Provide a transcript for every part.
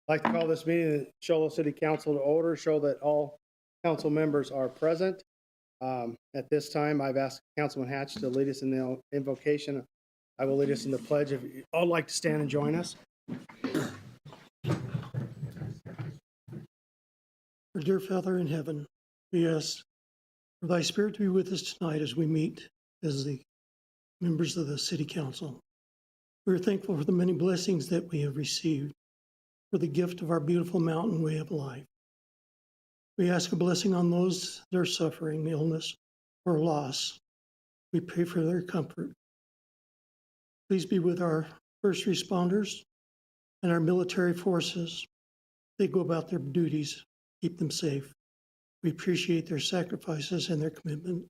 I'd like to call this meeting of the Show Low City Council to order, show that all council members are present. At this time, I've asked Councilman Hatch to lead us in the invocation. I will lead us in the pledge. If you all like to stand and join us. Our dear Father in heaven, we ask for thy spirit to be with us tonight as we meet as the members of the city council. We are thankful for the many blessings that we have received, for the gift of our beautiful mountain way of life. We ask a blessing on those that are suffering illness or loss. We pray for their comfort. Please be with our first responders and our military forces. They go about their duties. Keep them safe. We appreciate their sacrifices and their commitment.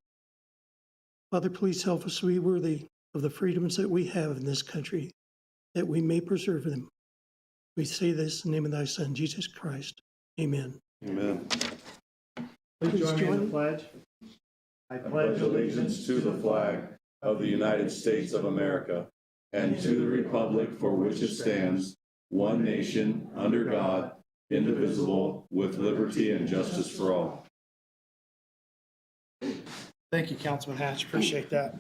Father, please help us to be worthy of the freedoms that we have in this country, that we may preserve them. We say this in the name of thy Son, Jesus Christ. Amen. Amen. Please join me in the pledge. I Pledge allegiance to the flag of the United States of America and to the republic for which it stands, one nation, under God, indivisible, with liberty and justice for all. Thank you, Councilman Hatch. Appreciate that.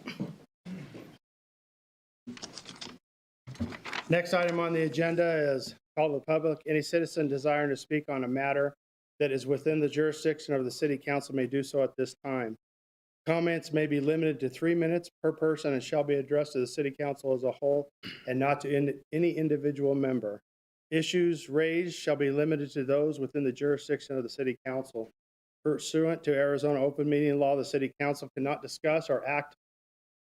Next item on the agenda is call to the public. Any citizen desiring to speak on a matter that is within the jurisdiction of the city council may do so at this time. Comments may be limited to 3 minutes per person and shall be addressed to the city council as a whole and not to any individual member. Issues raised shall be limited to those within the jurisdiction of the city council. Pursuant to Arizona open meeting law, the city council cannot discuss or act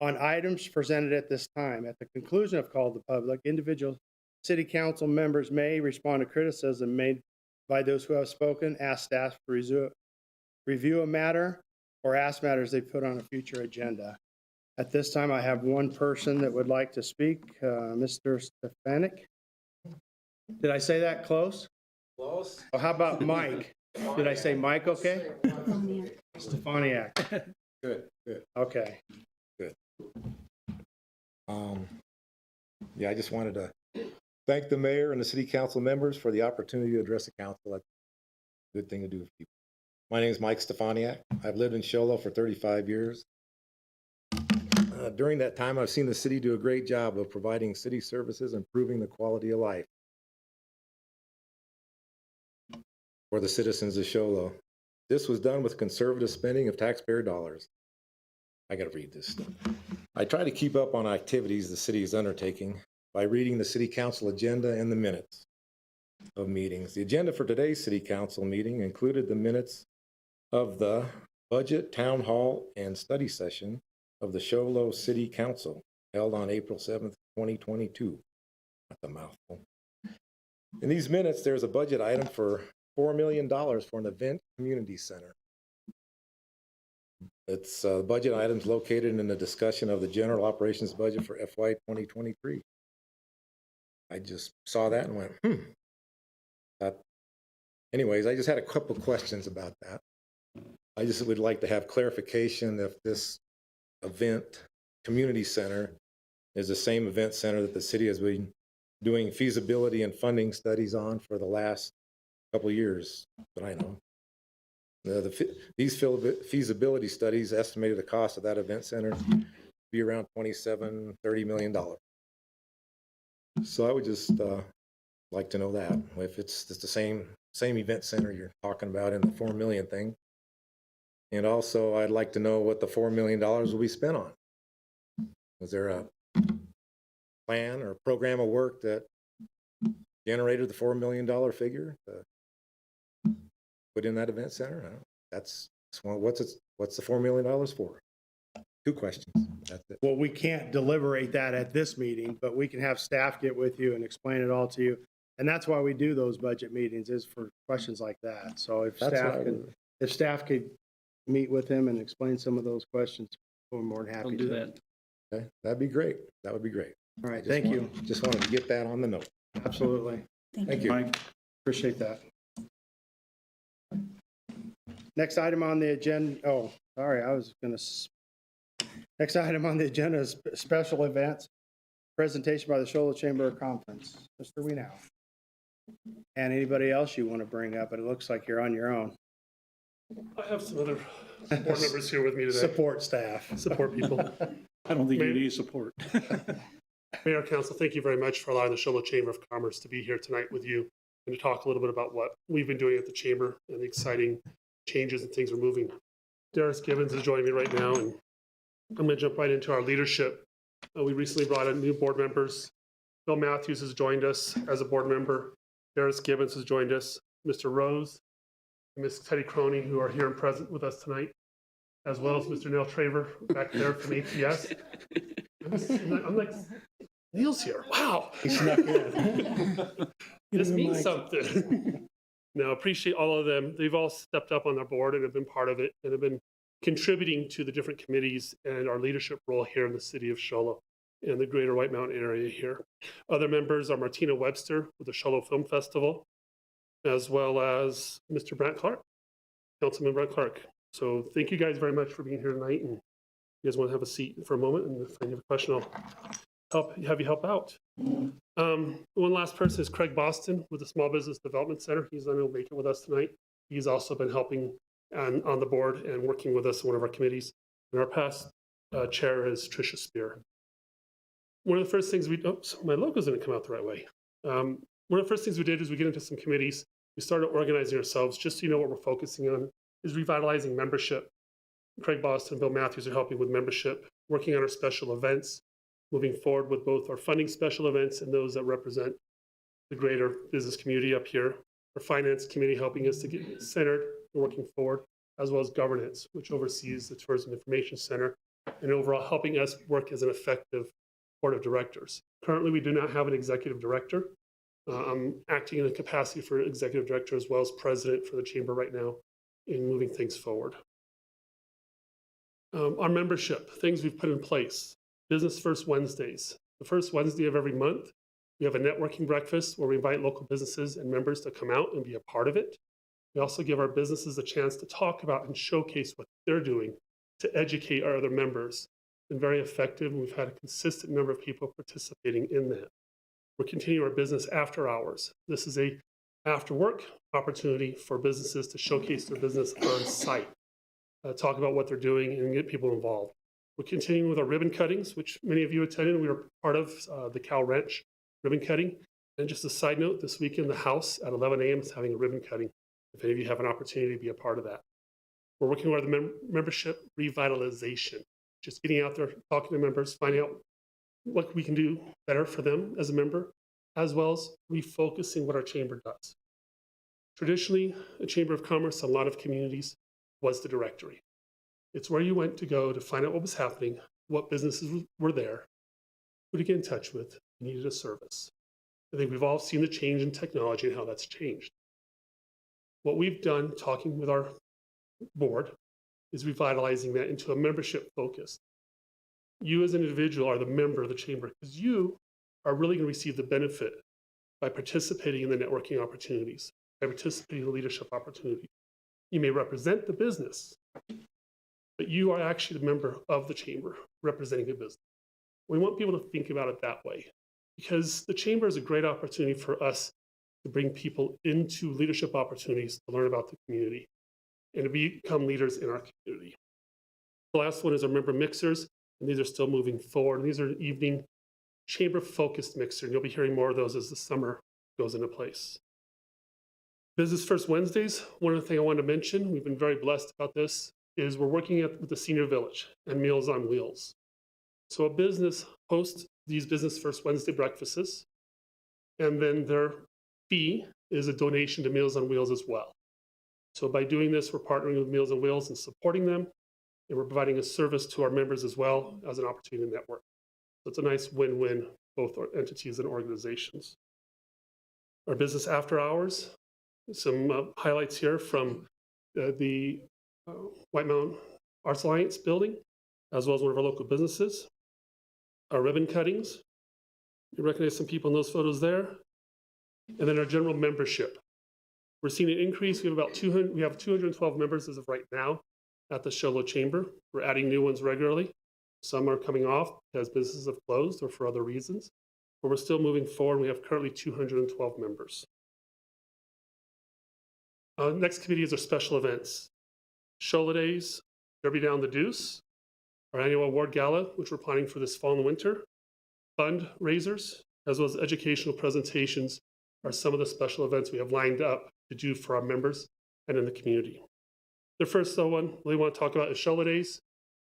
on items presented at this time. At the conclusion of call to the public, individual city council members may respond to criticism made by those who have spoken, ask staff to review a matter, or ask matters they put on a future agenda. At this time, I have one person that would like to speak, Mr. Stefanik. Did I say that close? Close. Oh, how about Mike? Did I say Mike okay? Stefaniak. Good, good. Okay. Yeah, I just wanted to thank the mayor and the city council members for the opportunity to address the council. That's a good thing to do with people. My name is Mike Stefaniak. I've lived in Show Low for 35 years. During that time, I've seen the city do a great job of providing city services, improving the quality of life for the citizens of Show Low. This was done with conservative spending of taxpayer dollars. I got to read this stuff. I try to keep up on activities the city is undertaking by reading the city council agenda and the minutes of meetings. The agenda for today's city council meeting included the minutes of the budget, town hall, and study session of the Show Low City Council held on April 7th, 2022. That's a mouthful. In these minutes, there's a budget item for $4 million for an event community center. It's budget items located in the discussion of the general operations budget for FY 2023. I just saw that and went, anyways, I just had a couple questions about that. I just would like to have clarification if this event community center is the same event center that the city has been doing feasibility and funding studies on for the last couple of years that I know. These feasibility studies estimated the cost of that event center to be around $27–30 million. So I would just like to know that if it's the same event center you're talking about in the $4 million thing. And also I'd like to know what the $4 million will be spent on. Was there a plan or program of work that generated the $4 million figure to put in that event center? That's what's the $4 million for? Two questions. That's it. Well, we can't deliberate that at this meeting, but we can have staff get with you and explain it all to you. And that's why we do those budget meetings, is for questions like that. So if staff could meet with him and explain some of those questions, we're more than happy to do that. Okay, that'd be great. That would be great. All right, thank you. Just wanted to get that on the note. Absolutely. Thank you. Mike, appreciate that. Next item on the agenda, next item on the agenda is special events. Presentation by the Show Low Chamber of Conference. Mr. Wienow. And anybody else you want to bring up? It looks like you're on your own. I have some other board members here with me today. Support staff. Support people. I don't think you Mayor- need support. Mayor, Council, thank you very much for allowing the Shola Chamber of Commerce to be here tonight with you and to talk a little bit about what we've been doing at the Chamber and the exciting changes and things we're moving. Darius Gibbons is joining me right now, and I'm going to jump right into our leadership. We recently brought in new board members. Bill Matthews has joined us as a board member. Darius Gibbons has joined us. Mr. Rose and Ms. Teddy Croney, who are here and present with us tonight, as well as Mr. Neil Traver back there from ATS. I'm like, Neil's here. Wow. He snuck in. This Give him a means mic. something. No, appreciate all of them. They've all stepped up on their board and have been part of it and have been contributing to the different committees and our leadership role here in the city of Shola and the greater White Mountain area here. Other members are Martina Webster with the Shola Film Festival, as well as Mr. Brant Clark, Councilman Brant Clark. So thank you guys very much for being here tonight. And you guys want to have a seat for a moment, and if you have a question, I'll have you help out. One last person is Craig Boston with the Small Business Development Center. He's unable to make it with us tonight. He's also been helping on the board and working with us in one of our committees. And our past chair is Tricia Spear. One of the first things my logo's didn't come out the right way. One of the first things we did is we get into some committees. We started organizing ourselves, just so you know what we're focusing on, is revitalizing membership. Craig Boston and Bill Matthews are helping with membership, working on our special events, moving forward with both our funding special events and those that represent the greater business community up here. Our finance committee helping us to get centered and working forward, as well as governance, which oversees the Tourism Information Center, and overall helping us work as an effective board of directors. Currently, we do not have an executive director. I'm acting in the capacity for executive director as well as president for the chamber right now in moving things forward. Our membership, things we've put in place. Business First Wednesdays. The first Wednesday of every month, we have a networking breakfast where we invite local businesses and members to come out and be a part of it. We also give our businesses a chance to talk about and showcase what they're doing to educate our other members. It's been very effective, and we've had a consistent number of people participating in that. We're continuing our business after hours. This is a after work opportunity for businesses to showcase their business on site, talk about what they're doing and get people involved. We're continuing with our ribbon cuttings, which many of you attended. We were part of the Cal Ranch ribbon cutting. And just a side note, this weekend, the House at 11 a.m. is having a ribbon cutting, if any of you have an opportunity to be a part of that. We're working with the membership revitalization, just getting out there, talking to members, finding out what we can do better for them as a member, as well as refocusing what our chamber does. Traditionally, a Chamber of Commerce, a lot of communities, was the directory. It's where you went to go to find out what was happening, what businesses were there, who to get in touch with, if you needed a service. I think we've all seen the change in technology and how that's changed. What we've done, talking with our board, is revitalizing that into a membership focus. You as an individual are the member of the chamber because you are really going to receive the benefit by participating in the networking opportunities, by participating in the leadership opportunities. You may represent the business, but you are actually the member of the chamber representing a business. We want people to think about it that way because the chamber is a great opportunity for us to bring people into leadership opportunities to learn about the community and to become leaders in our community. The last one is our member mixers, and these are still moving forward. These are evening chamber-focused mixers, and you'll be hearing more of those as the summer goes into place. Business First Wednesdays, one of the things I wanted to mention, we've been very blessed about this, is we're working with the Senior Village and Meals on Wheels. So a business hosts these Business First Wednesday breakfasts, and then their fee is a donation to Meals on Wheels as well. So by doing this, we're partnering with Meals on Wheels and supporting them, and we're providing a service to our members as well as an opportunity to network. So it's a nice win-win, both our entities and organizations. Our business after hours, some highlights here from the White Mountain Arts Alliance building, as well as one of our local businesses. Our ribbon cuttings, you recognize some people in those photos there. And then our general membership. We're seeing an increase. We have 212 members as of right now at the Shola Chamber. We're adding new ones regularly. Some are coming off because businesses have closed or for other reasons, but we're still moving forward. We have currently 212 members. Next committee is our special events. Shola Days, Derby Down the Deuce, our annual award gala, which we're planning for this fall and winter, fundraisers, as well as educational presentations are some of the special events we have lined up to do for our members and in the community. The first one we want to talk about is Shola Days,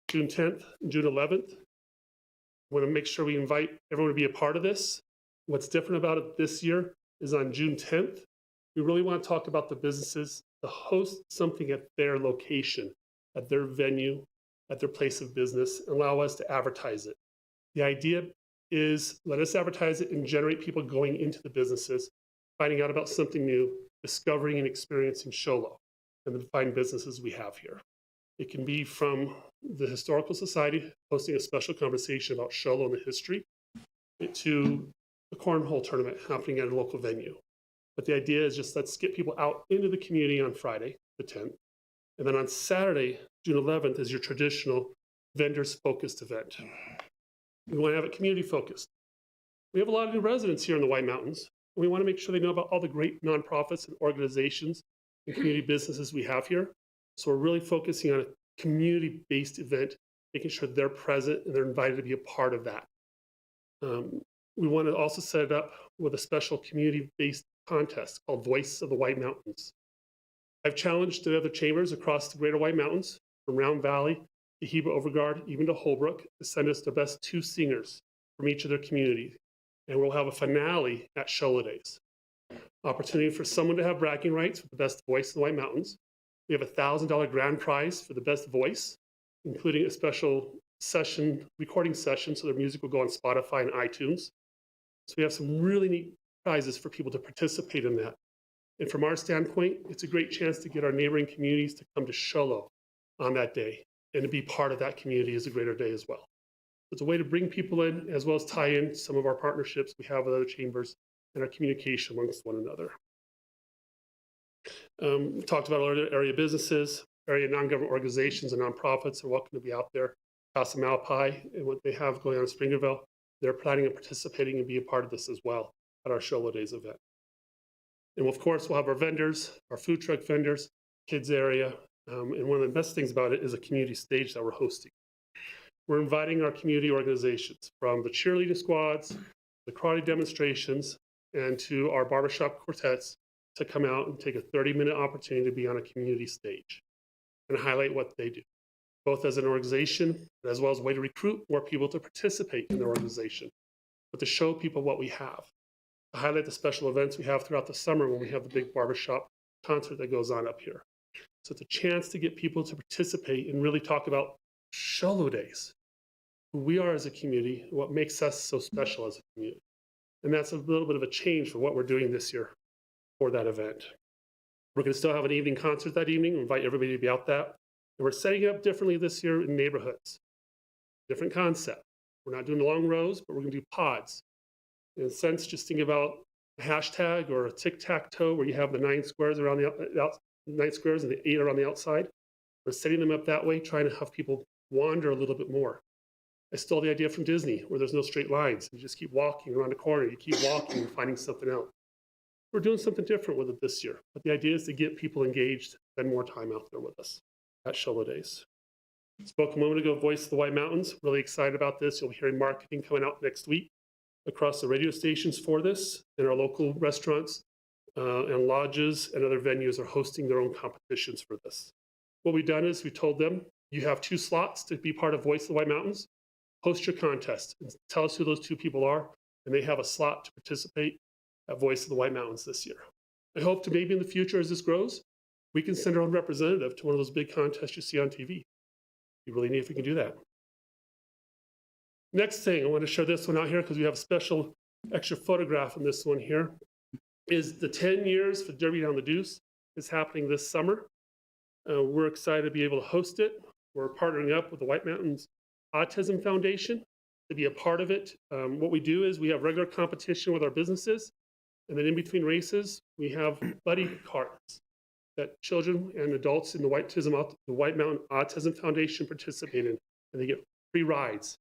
June 10th and June 11th. I want to make sure we invite everyone to be a part of this. What's different about it this year is on June 10th, we really want to talk about the businesses to host something at their location, at their venue, at their place of business, and allow us to advertise it. The idea is let us advertise it and generate people going into the businesses, finding out about something new, discovering and experiencing Shola and the fine businesses we have here. It can be from the Historical Society hosting a special conversation about Shola and the history, to the cornhole tournament happening at a local venue. But the idea is just let's get people out into the community on Friday, the 10th. And then on Saturday, June 11th, is your traditional vendors-focused event. We want to have it community-focused. We have a lot of new residents here in the White Mountains. And we want to make sure they know about all the great nonprofits and organizations and community businesses we have here. So we're really focusing on a community-based event, making sure they're present and they're invited to be a part of that. We want to also set it up with a special community-based contest called Voice of the White Mountains. I've challenged the other chambers across the greater White Mountains, from Round Valley to Heber Overguard, even to Holbrook, to send us the best 2 singers from each of their communities. And we'll have a finale at Shola Days. Opportunity for someone to have bragging rights for the best voice in the White Mountains. We have a $1,000 grand prize for the best voice, including a special recording session, so their music will go on Spotify and iTunes. So we have some really neat prizes for people to participate in that. And from our standpoint, it's a great chance to get our neighboring communities to come to Shola on that day, and to be part of that community is a greater day as well. It's a way to bring people in, as well as tie in some of our partnerships we have with other chambers and our communication amongst one another. We talked about other area businesses, area non-government organizations and nonprofits are welcome to be out there. Casa Malpai and what they have going on in Springerville, they're planning on participating and be a part of this as well at our Shola Days event. And of course, we'll have our vendors, our food truck vendors, kids area. And one of the best things about it is a community stage that we're hosting. We're inviting our community organizations, from the cheerleading squads, the karate demonstrations, and to our barbershop quartets, to come out and take a 30-minute opportunity to be on a community stage and highlight what they do, both as an organization, as well as a way to recruit more people to participate in their organization, but to show people what we have, to highlight the special events we have throughout the summer when we have the big barbershop concert that goes on up here. So it's a chance to get people to participate and really talk about Shola Days, who we are as a community, what makes us so special as a community. And that's a little bit of a change for what we're doing this year for that event. We're going to still have an evening concert that evening. We invite everybody to be out that. And we're setting it up differently this year in neighborhoods. Different concept. We're not doing long rows, but we're going to do pods. In a sense, just think about a hashtag or a tic-tac-toe where you have the 9 squares around the 9 squares and the 8 around the outside. We're setting them up that way, trying to have people wander a little bit more. I stole the idea from Disney, where there's no straight lines. You just keep walking around a corner. You keep walking and finding something out. We're doing something different with it this year. But the idea is to get people engaged, spend more time out there with us at Shola Days. Spoke a moment ago, Voice of the White Mountains. Really excited about this. You'll be hearing marketing coming out next week across the radio stations for this, and our local restaurants and lodges and other venues are hosting their own competitions for this. What we've done is we told them, you have 2 slots to be part of Voice of the White Mountains. Host your contest and tell us who those 2 people are, and they have a slot to participate at Voice of the White Mountains this year. I hope to maybe in the future, as this grows, we can send our own representative to one of those big contests you see on TV. It'd be really neat if we can do that. Next thing, I want to show this one out here because we have a special extra photograph in this one here, is the 10 years for Derby Down the Deuce is happening this summer. We're excited to be able to host it. We're partnering up with the White Mountains Autism Foundation to be a part of it. What we do is we have regular competition with our businesses, and then in between races, we have buddy cards that children and adults in the White Mountain Autism Foundation participate in, and they get free rides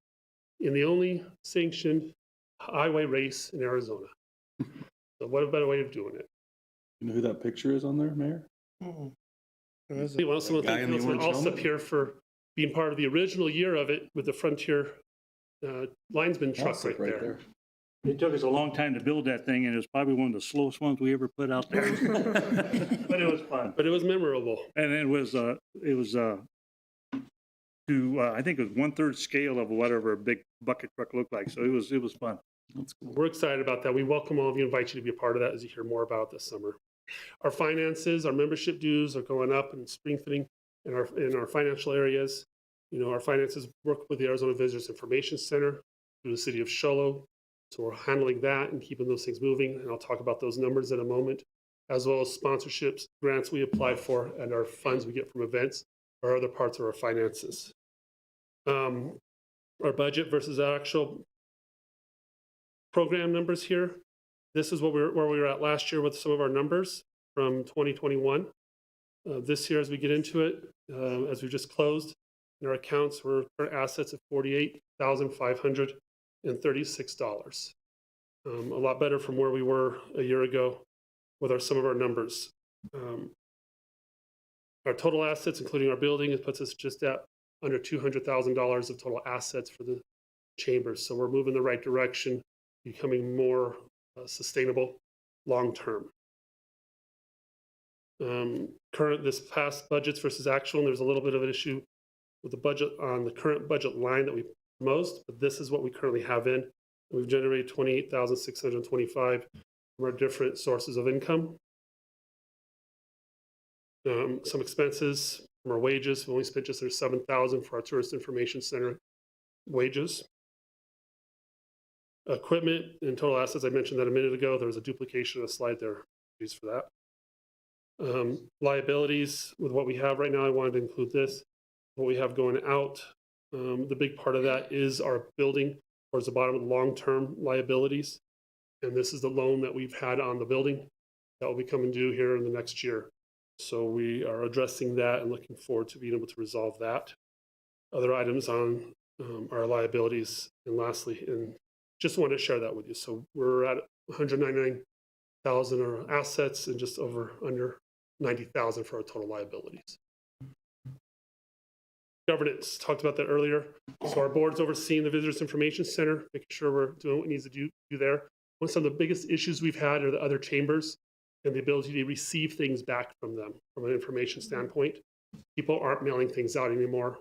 in the only sanctioned highway race in Arizona. So what a better way of doing it? You know who that picture is on there, Mayor? Who is it? We also want to Guy thank in the Councilman orange Alsup helmet? here for being part of the original year of it with the Frontier linesman truck right there. It took us a long time to build that thing, and it was probably one of the slowest ones we ever put out there. But it was fun. But it was memorable. And it was to, I think it was 1/3 scale of whatever a big bucket truck looked like. So it was fun. We're excited about that. We welcome all of you, invite you to be a part of that as you hear more about this summer. Our finances, our membership dues are going up and strengthening in our financial areas. You know, our finances work with the Arizona Visitors Information Center through the city of Show Low. So we're handling that and keeping those things moving. And I'll talk about those numbers in a moment, as well as sponsorships, grants we apply for, and our funds we get from events or other parts of our finances. Our budget versus our actual program numbers here. This is where we were at last year with some of our numbers from 2021. This year, as we get into it, as we just closed, in our accounts, we're current assets of $48,536. A lot better from where we were a year ago with some of our numbers. Our total assets, including our building, it puts us just at under $200,000 of total assets for the chambers. So we're moving the right direction, becoming more sustainable long-term. Current, this past budgets versus actual, and there's a little bit of an issue with the budget on the current budget line that we most, but this is what we currently have in. We've generated $28,625 from our different sources of income. Some expenses from our wages. We only spent just under $7,000 for our Tourist Information Center wages. Equipment and total assets, I mentioned that a minute ago. There was a duplication of a slide there. Please for that. Liabilities with what we have right now, I wanted to include this. What we have going out, the big part of that is our building towards the bottom of the long-term liabilities. And this is the loan that we've had on the building that will be coming due here in the next year. So we are addressing that and looking forward to being able to resolve that. Other items on our liabilities. And lastly, and just wanted to share that with you. So we're at 199,000 our assets and just under 90,000 for our total liabilities. Governance, talked about that earlier. So our board's overseeing the Visitors Information Center, making sure we're doing what we need to do there. One of the biggest issues we've had are the other chambers and the ability to receive things back from them from an information standpoint. People aren't mailing things out anymore.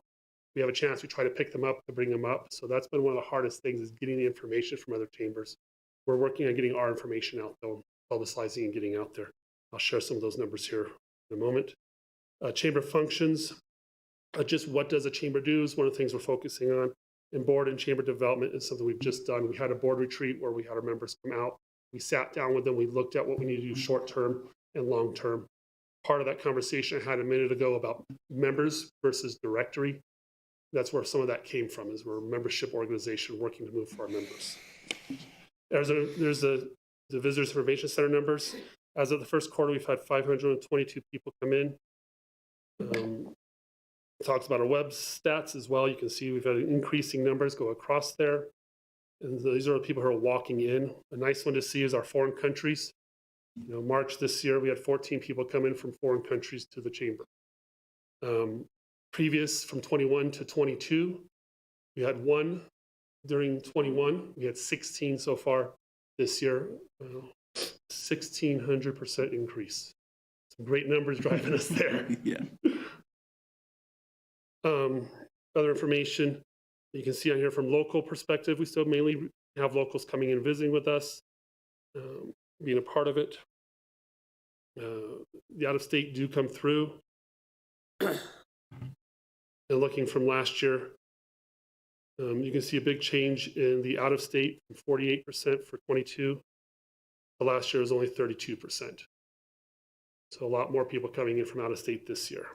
We have a chance, we try to pick them up, to bring them up. So that's been one of the hardest things, is getting the information from other chambers. We're working on getting our information out though, publicizing and getting out there. I'll share some of those numbers here in a moment. Chamber functions, just what does a chamber do is one of the things we're focusing on. And board and chamber development is something we've just done. We had a board retreat where we had our members come out. We sat down with them. We looked at what we need to do short-term and long-term. Part of that conversation I had a minute ago about members versus directory. That's where some of that came from, is we're a membership organization working to move for our members. There's the Visitors Information Center numbers. As of the first quarter, we've had 522 people come in. Talks about our web stats as well. You can see we've had increasing numbers go across there. And these are the people who are walking in. A nice one to see is our foreign countries. You know, March this year, we had 14 people come in from foreign countries to the chamber. Previous from 21 to 22, we had one during 21. We had 16 so far this year. 1,600% increase. Some great numbers driving us there. Yeah. Other information you can see on here from local perspective, we still mainly have locals coming in visiting with us, being a part of it. The out-of-state do come through. And looking from last year, you can see a big change in the out-of-state from 48% for 22. The last year was only 32%. So a lot more people coming in from out-of-state this year.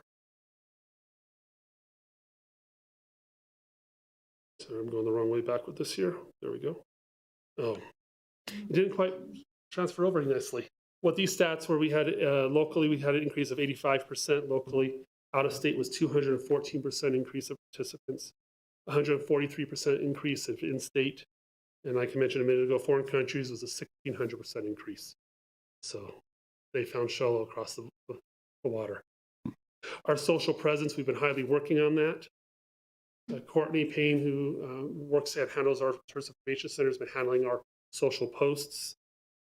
So I'm going the wrong way back with this here. There we go. Oh, it didn't quite transfer over nicely. What these stats were, we had locally, we had an increase of 85% locally. Out of state was 214% increase of participants, 143% increase of in-state. And like I mentioned a minute ago, foreign countries was a 1,600% increase. So they found Show Low across the for water. Our social presence, we've been highly working on that. Courtney Payne, who handles our tourist information center, has been handling our social posts.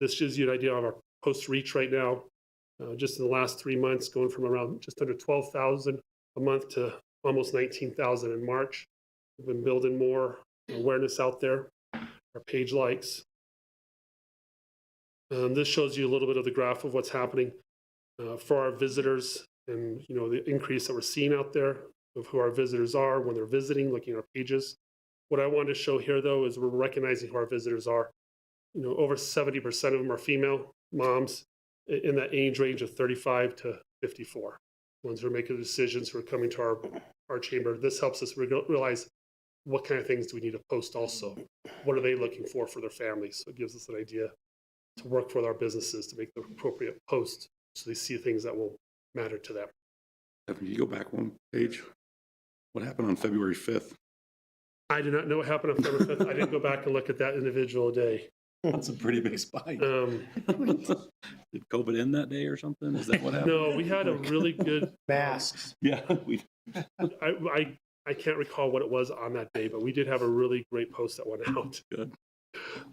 This gives you an idea of our post reach right now. Just in the last 3 months, going from around just under 12,000 a month to almost 19,000 in March. We've been building more awareness out there. Our page likes. This shows you a little bit of the graph of what's happening for our visitors, and the increase that we're seeing out there of who our visitors are when they're visiting, looking at our pages. What I wanted to show here, though, is we're recognizing who our visitors are. Over 70% of them are female moms in that age range of 35 to 54. Ones who are making decisions, who are coming to our chamber. This helps us realize what kind of things do we need to post also. What are they looking for their families? So it gives us an idea to work with our businesses to make the appropriate post so they see things that will matter to them. If you go back one page, what happened on February 5th? I do not know what happened on February 5th. I didn't go back and look at that individual day. That's a pretty big spike. Um, Did COVID end that day or something? Is that what happened? no, we had a really good Masks. Yeah. I can't recall what it was on that day, but we did have a really great post that went out. Good.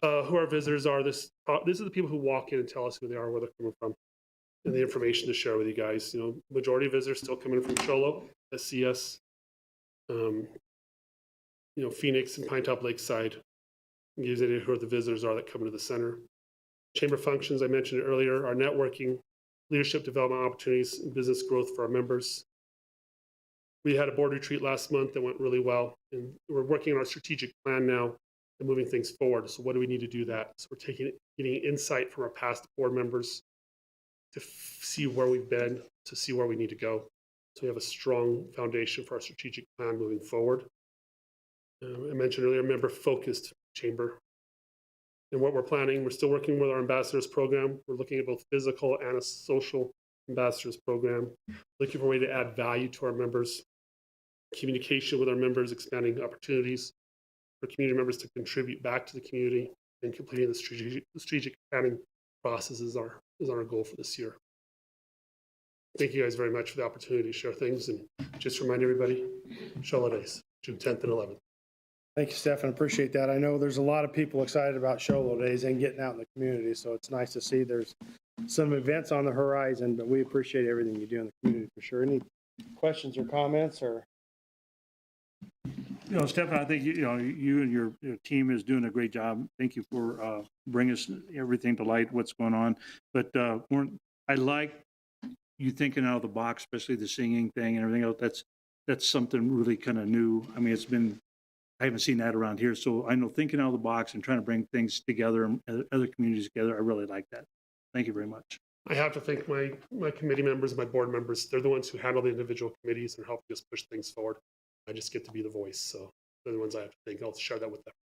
Who our visitors are. These are the people who walk in and tell us who they are, where they're coming from, and the information to share with you guys. Majority of visitors still coming from Cholo that see us. Phoenix and Pinetop Lakeside. Gives you who the visitors are that come to the center. Chamber functions, I mentioned it earlier, our networking, leadership development opportunities, and business growth for our members. We had a board retreat last month that went really well, and we're working on our strategic plan now and moving things forward. So what do we need to do that? So we're getting insight from our past board members to see where we've been, to see where we need to go. So we have a strong foundation for our strategic plan moving forward. I mentioned earlier, member-focused chamber. And what we're planning, we're still working with our ambassadors program. We're looking at both physical and a social ambassadors program, looking for a way to add value to our members, communication with our members, expanding opportunities for community members to contribute back to the community, and completing the strategic planning process is our goal for this year. Thank you guys very much for the opportunity to share things, and just remind everybody, Show Days, June 10th and 11th. Thank you, Stefan. Appreciate that. I know there's a lot of people excited about Sholo Days and getting out in the community, so it's nice to see there's some events on the horizon, but we appreciate everything you do in the community for sure. Any questions or comments or? Stefan, I think, you and your team is doing a great job. Thank you for bringing us everything to light, what's going on. But I like you thinking out of the box, especially the singing thing and everything else. That's something really kind of new. I mean, I haven't seen that around here. So I know thinking out of the box and trying to bring things together and other communities together, I really like that. Thank you very much. I have to thank my committee members, my board members. They're the ones who handle the individual committees and help us push things forward. I just get to be the voice. So they're the ones I have to thank. I'll share that with them.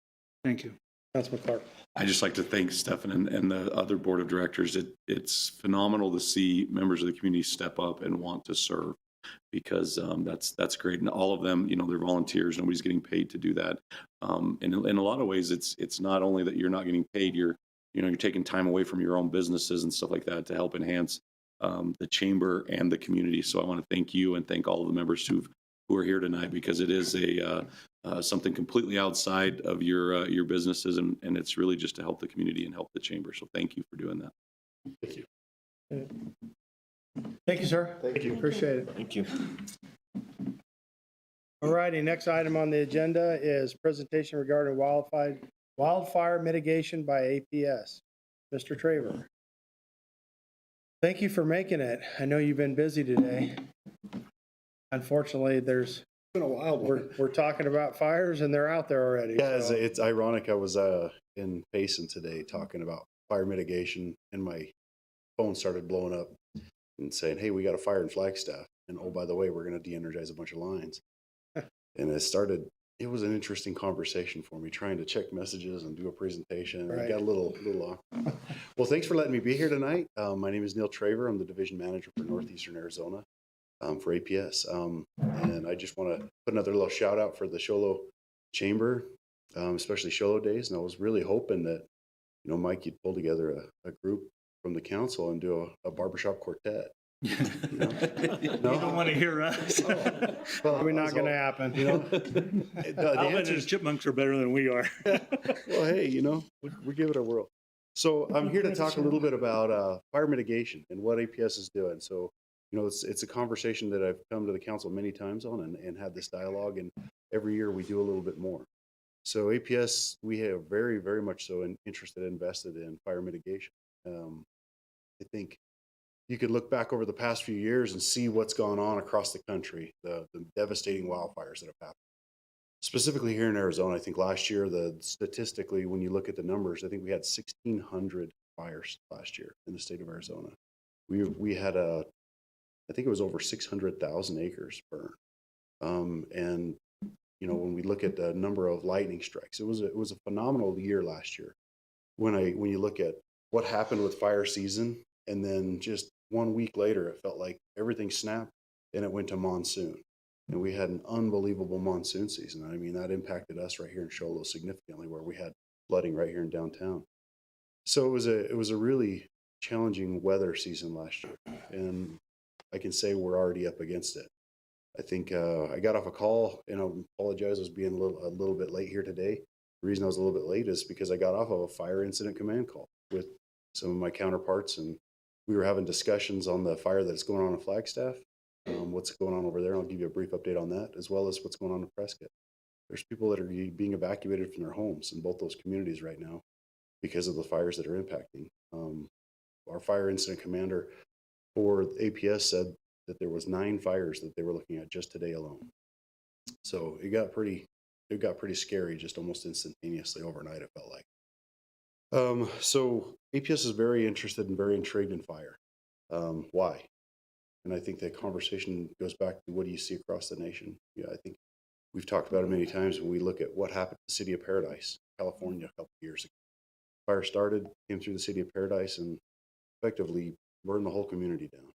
Thank you. Councilman Clark. I just like to thank Stefan and the other board of directors. It's phenomenal to see members of the community step up and want to serve, because that's great. And all of them, they're volunteers. Nobody's getting paid to do that. In a lot of ways, it's not only that you're not getting paid, you're taking time away from your own businesses and stuff like that to help enhance the chamber and the community. So I want to thank you and thank all of the members who are here tonight, because it is something completely outside of your businesses, and it's really just to help the community and help the chamber. So thank you for doing that. Thank you. Thank you, sir. Thank you. Appreciate it. Thank you. All righty, next item on the agenda is presentation regarding wildfire mitigation by APS. Mr. Traver. Thank you for making it. I know you've been busy today. Unfortunately, it's Been a while. we're talking about fires and they're out there already. Yeah, so. it's ironic. I was in Bison today talking about fire mitigation, and my phone started blowing up and saying, "Hey, we got a fire in Flagstaff, and oh, by the way, we're going to de-energize a bunch of lines." And it was an interesting conversation for me, trying to check messages and do a presentation. And Right. I got a little long. Well, thanks for letting me be here tonight. My name is Neil Traver. I'm the division manager for Northeastern Arizona for APS. And I just want to put another little shout out for the Sholo Chamber, especially Sholo Days. And I was really hoping that, Mike, you'd pull together a group from the council and do a barbershop quartet. You don't want to hear us. Probably not going to happen. You know, the I'll bet answer the is, chipmunks are better than we are. well, hey, you know, we give it a whirl. So I'm here to talk a little bit about fire mitigation and what APS is doing. So, you know, it's a conversation that I've come to the council many times on and had this dialogue, and every year we do a little bit more. So APS, we have very, very much so interested and invested in fire mitigation. I think you could look back over the past few years and see what's gone on across the country, the devastating wildfires that have happened. Specifically here in Arizona, I think last year, statistically, when you look at the numbers, I think we had 1,600 fires last year in the state of Arizona. We had I think it was over 600,000 acres burned. And you know, when we look at the number of lightning strikes, it was a phenomenal year last year. When you look at what happened with fire season, and then just 1 week later, it felt like everything snapped and it went to monsoon. And we had an unbelievable monsoon season. I mean, that impacted us right here in Sholo significantly, where we had flooding right here in downtown. So it was a really challenging weather season last year, and I can say we're already up against it. I think I got off a call, and I apologize, I was being a little bit late here today. The reason I was a little bit late is because I got off of a fire incident command call with some of my counterparts, and we were having discussions on the fire that's going on in Flagstaff. What's going on over there. I'll give you a brief update on that, as well as what's going on in Prescott. There's people that are being evacuated from their homes in both those communities right now because of the fires that are impacting. Our fire incident commander for APS said that there was 9 fires that they were looking at just today alone. So it got pretty scary just almost instantaneously overnight, it felt like. So APS is very interested and very intrigued in fire. Why? And I think that conversation goes back to what do you see across the nation? Yeah, I think we've talked about it many times when we look at what happened to the city of Paradise, California, a couple of years ago. Fire started, came through the city of Paradise, and effectively burned the whole community down.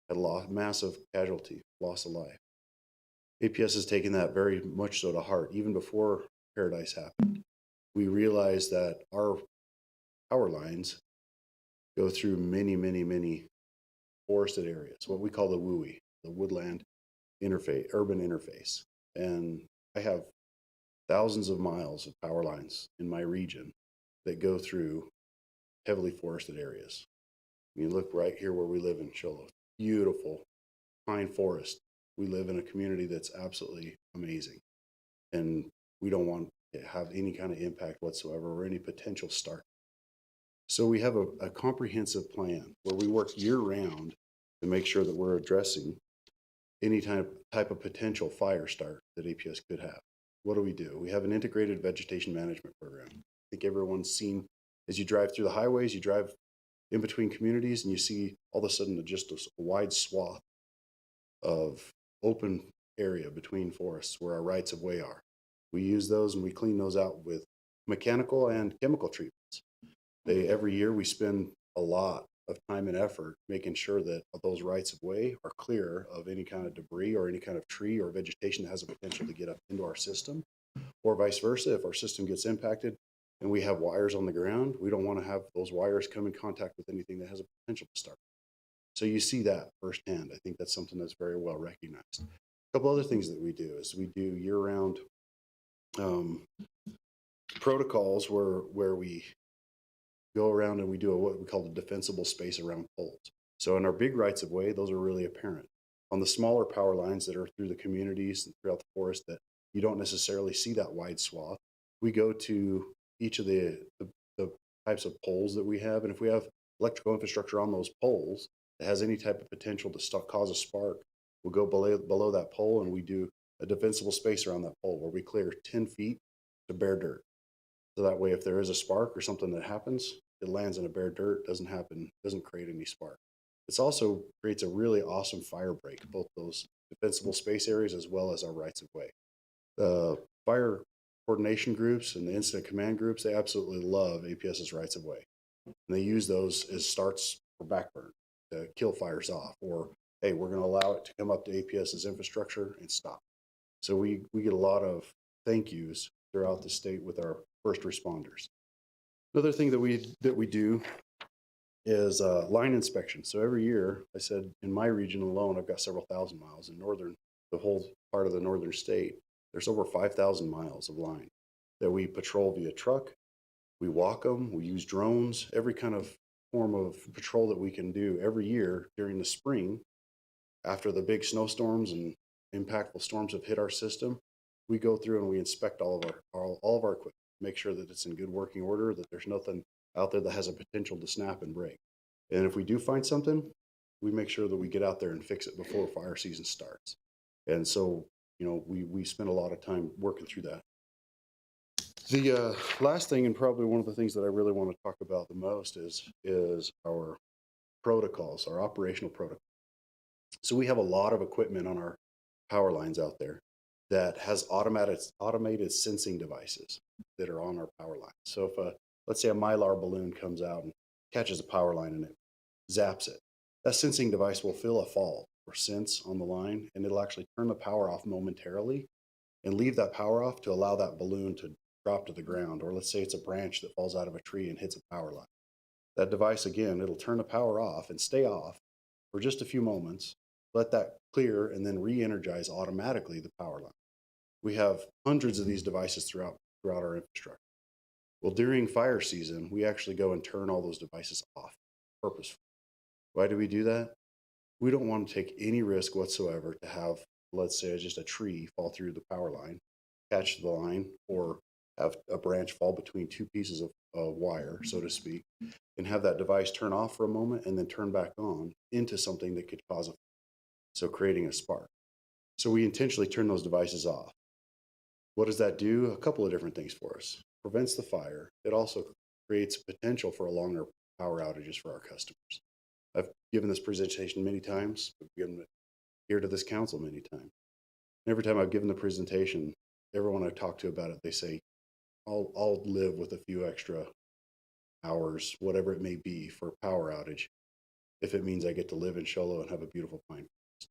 Had a massive casualty, loss of life. APS has taken that very much so to heart. Even before Paradise happened, we realized that our power lines go through many, many, many forested areas, what we call the WUI, the woodland interface, urban interface. And I have thousands of miles of power lines in my region that go through heavily forested areas. You look right here where we live in Sholo, beautiful pine forest. We live in a community that's absolutely amazing, and we don't want to have any kind of impact whatsoever or any potential start. So we have a comprehensive plan where we work year round to make sure that we're addressing any type of potential fire start that APS could have. What do? We have an integrated vegetation management program. I think everyone's seen, as you drive through the highways, you drive in between communities and you see all of a sudden just a wide swath of open area between forests where our rights of way are. We use those and we clean those out with mechanical and chemical treatments. Every year we spend a lot of time and effort making sure that those rights of way are clear of any kind of debris or any kind of tree or vegetation that has a potential to get up into our system, or vice versa. If our system gets impacted and we have wires on the ground, we don't want to have those wires come in contact with anything that has a potential to start. So you see that firsthand. I think that's something that's very well recognized. A couple other things that we do is we do year-round protocols where we go around and we do what we call the defensible space around poles. So in our big rights of way, those are really apparent. On the smaller power lines that are through the communities and throughout the forest that you don't necessarily see that wide swath, we go to each of the types of poles that we have. And if we have electrical infrastructure on those poles that has any type of potential to cause a spark, we'll go below that pole and we do a defensible space around that pole where we clear 10 feet to bare dirt. So that way, if there is a spark or something that happens, it lands in a bare dirt, doesn't create any spark. It also creates a really awesome fire break, both those defensible space areas as well as our rights of way. The fire coordination groups and the incident command groups, they absolutely love APS's rights of way. And they use those as starts for backburn to kill fires off, or, hey, we're going to allow it to come up to APS's infrastructure and stop. So we get a lot of thank yous throughout the state with our first responders. Another thing that we do is line inspection. So every year, I said in my region alone, I've got several thousand miles. In the whole part of the northern state, there's over 5,000 miles of line that we patrol via truck. We walk them, we use drones, every kind of form of patrol that we can do every year during the spring. After the big snowstorms and impactful storms have hit our system, we go through and we inspect all of our equipment, make sure that it's in good working order, that there's nothing out there that has a potential to snap and break. And if we do find something, we make sure that we get out there and fix it before fire season starts. And so, we spend a lot of time working through that. The last thing, and probably one of the things that I really want to talk about the most, is our protocols, our operational protocols. So we have a lot of equipment on our power lines out there that has automated sensing devices that are on our power line. So if let's say a Mylar balloon comes out and catches a power line and it zaps it, that sensing device will feel a fault or sense on the line, and it'll actually turn the power off momentarily and leave that power off to allow that balloon to drop to the ground. Or let's say it's a branch that falls out of a tree and hits a power line. That device, again, it'll turn the power off and stay off for just a few moments, let that clear, and then re-energize automatically the power line. We have hundreds of these devices throughout our infrastructure. Well, during fire season, we actually go and turn all those devices off purposefully. Why do we do that? We don't want to take any risk whatsoever to have, let's say, just a tree fall through the power line, catch the line, or have a branch fall between two pieces of wire, so to speak, and have that device turn off for a moment and then turn back on into something that could cause a fire. So creating a spark. So we intentionally turn those devices off. What does that do? A couple of different things for us. Prevents the fire. It also creates potential for a longer power outages for our customers. I've given this presentation many times. I've given it here to this council many times. And every time I've given the presentation, everyone I've talked to about it, they say, I'll live with a few extra hours, whatever it may be, for power outage, if it means I get to live in Show Low and have a beautiful pine forest.